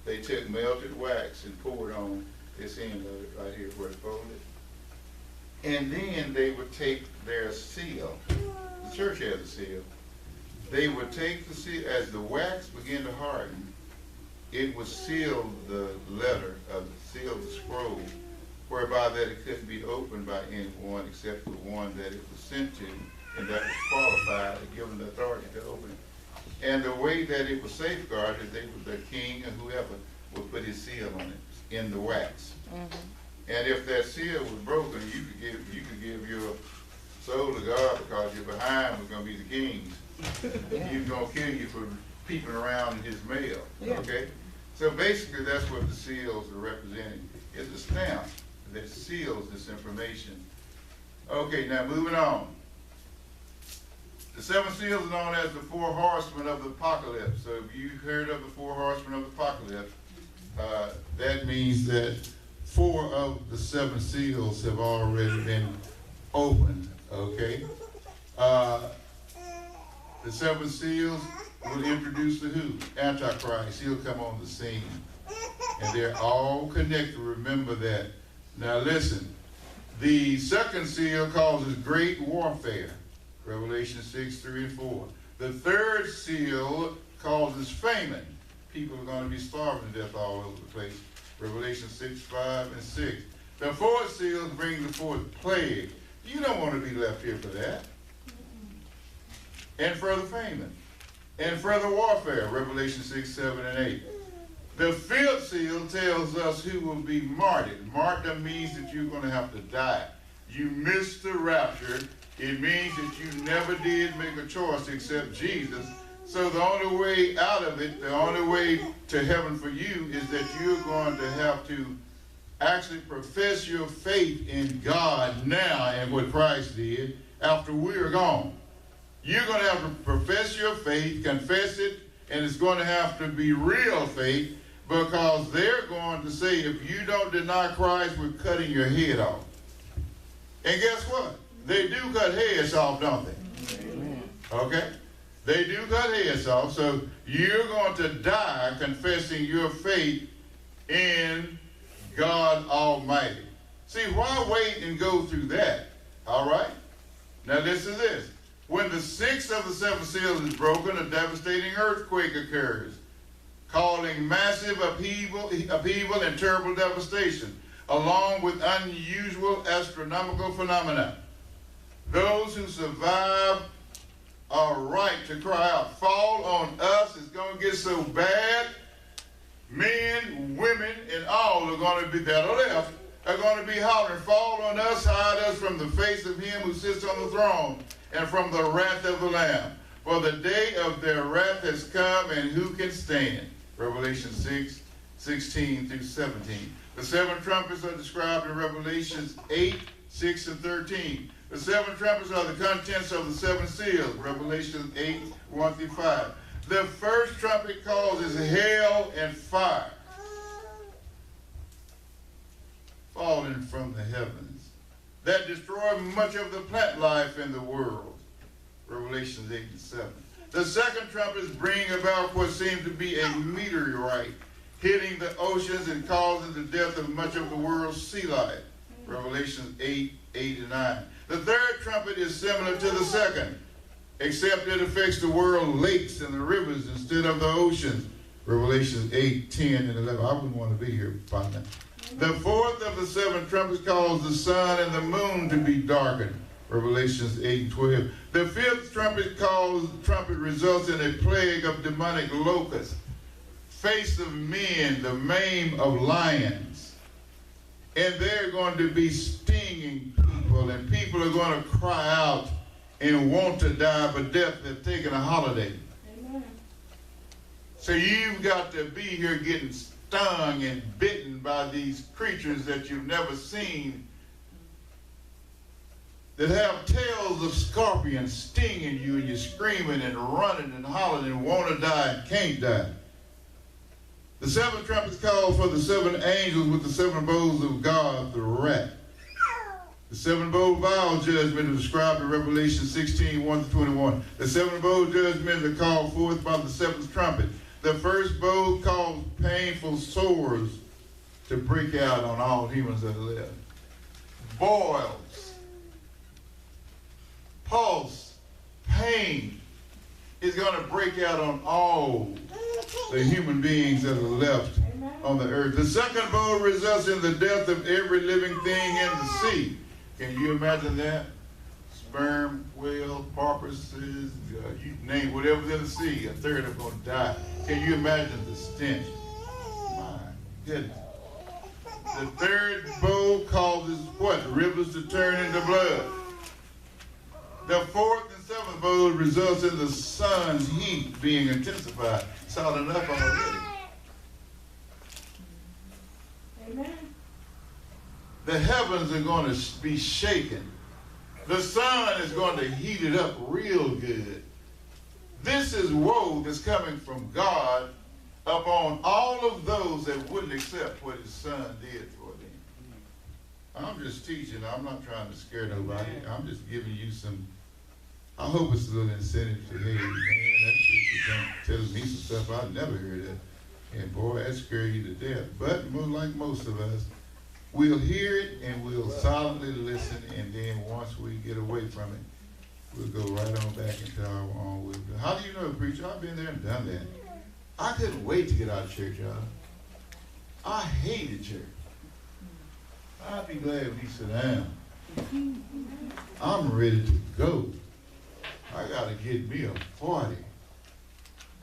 they took melted wax and poured on this end of it right here where it's folded. And then they would take their seal. The church has a seal. They would take the seal, as the wax began to harden, it would seal the letter, seal the scroll, whereby that it couldn't be opened by anyone except the one that it was sent to, and that was qualified and given the authority to open it. And the way that it was safeguarded, the king or whoever would put his seal on it in the wax. Mm-hmm. And if that seal was broken, you could give your soul to God because your behind was going to be the king's. Yeah. He was going to kill you for peeping around in his mail. Yeah. Okay? So basically that's what the seals are representing. It's a stamp that seals this information. Okay, now moving on. The seven seals are known as the four horsemen of the apocalypse. So if you've heard of the four horsemen of the apocalypse, that means that 4 of the 7 seals have already been opened, okay? The 7 seals will introduce the who? Antichrist. He'll come on the scene. And they're all connected. Remember that. Now listen. The second seal causes great warfare. Revelation 6, 3, and 4. The third seal causes famine. People are going to be starving to death all over the place. Revelation 6, 5, and 6. The fourth seal brings the fourth plague. You don't want to be left here for that. And further famine. And further warfare. Revelation 6, 7, and 8. The fifth seal tells us who will be martyred. Martyrdom means that you're going to have to die. You missed the rapture. It means that you never did make a choice to accept Jesus. So the only way out of it, the only way to heaven for you is that you're going to have to actually profess your faith in God now and what Christ did after we're gone. You're going to have to profess your faith, confess it, and it's going to have to be real faith, because they're going to say, if you don't deny Christ, we're cutting your head off. And guess what? They do cut heads off, don't they? Amen. Okay? They do cut heads off, so you're going to die confessing your faith in God Almighty. See, why wait and go through that? All right? Now listen to this. When the 6th of the 7 seals is broken, a devastating earthquake occurs, causing massive upheaval and terrible devastation, along with unusual astronomical phenomena. Those who survive are right to cry out, fall on us. It's going to get so bad. Men, women, and all are going to be that are left are going to be hollering, fall on us, hide us from the face of him who sits on the throne and from the wrath of the Lamb. For the day of their wrath has come, and who can stand? Revelation 6, 16 through 17. The 7 trumpets are described in Revelations 8, 6, and 13. The 7 trumpets are the contents of the 7 seals. Revelation 8, 1 through 5. The first trumpet causes hail and fire falling from the heavens that destroy much of the plant life in the world. Revelation 8 and 7. The second trumpets bring about what seems to be a meteorite hitting the oceans and causing the death of much of the world's sea life. Revelation 8, 8 and 9. The third trumpet is similar to the second, except it affects the world lakes and the rivers instead of the oceans. Revelation 8, 10, and 11. I wouldn't want to be here by now. The fourth of the 7 trumpets caused the sun and the moon to be darkened. Revelations 8 and 12. The fifth trumpet results in a plague of demonic locusts, face of men, the maim of lions. And they're going to be stinging people, and people are going to cry out and want to die, but death they've taken a holiday. Amen. So you've got to be here getting stung and bitten by these creatures that you've never seen, that have tails of scorpions stinging you, and you're screaming and running and hollering and want to die and can't die. The 7 trumpets call for the 7 angels with the 7 bowls of God, the wrath. The 7-bowl vial judgment is described in Revelation 16, 1 to 21. The 7-bowl judgment are called forth by the 7th trumpet. The first bowl caused painful sores to break out on all humans that live. Boils, pulse, pain is going to break out on all the human beings that are left on the earth. The second bowl results in the death of every living thing in the sea. Can you imagine that? Sperm, whale, porpoises, you name whatever's in the sea, a third are going to die. Can you imagine the stench? My goodness. The third bowl causes what? Rivers to turn into blood. The fourth and seventh bowl results in the sun's heat being intensified. It's hot enough already. Amen. The heavens are going to be shaken. The sun is going to heat it up real good. This is woe that's coming from God upon all of those that wouldn't accept what his son did for them. I'm just teaching. I'm not trying to scare nobody. I'm just giving you some, I hope it's a little incentive to, hey, man, that preacher tells me some stuff I never heard of. And boy, that scares you to death. But like most of us, we'll hear it and we'll silently listen, and then once we get away from it, we'll go right on back into our own will. How do you know, preacher? I've been there and done that. I couldn't wait to get out of church, y'all. I hated church. I'd be glad when he sit down. I'm ready to go. I got to get me a 40.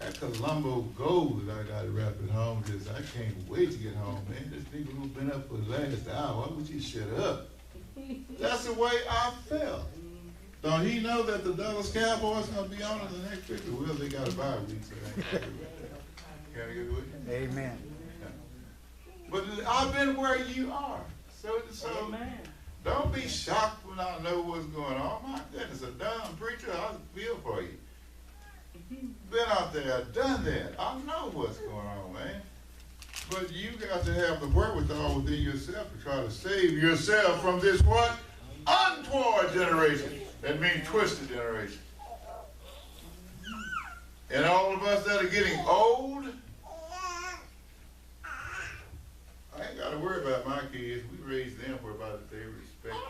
That Colombo gold that I got to wrap at home, just I can't wait to get home, man. This nigga who's been up for the last hour, why would you shut up? That's the way I felt. Don't he know that the Dallas Cowboys going to be on in the next picture? Well, they got a bye week, so they ain't Can I get with you? Amen. But I've been where you are. So Amen. Don't be shocked when I know what's going on. My goodness, a dumb preacher, I feel for you. Been out there, done that. I know what's going on, man. But you got to have the wherewithal within yourself to try to save yourself from this what? Untoward generation. That means twisted generation. And all of us that are getting old, I ain't got to worry about my kids. We raised them where about they respect us.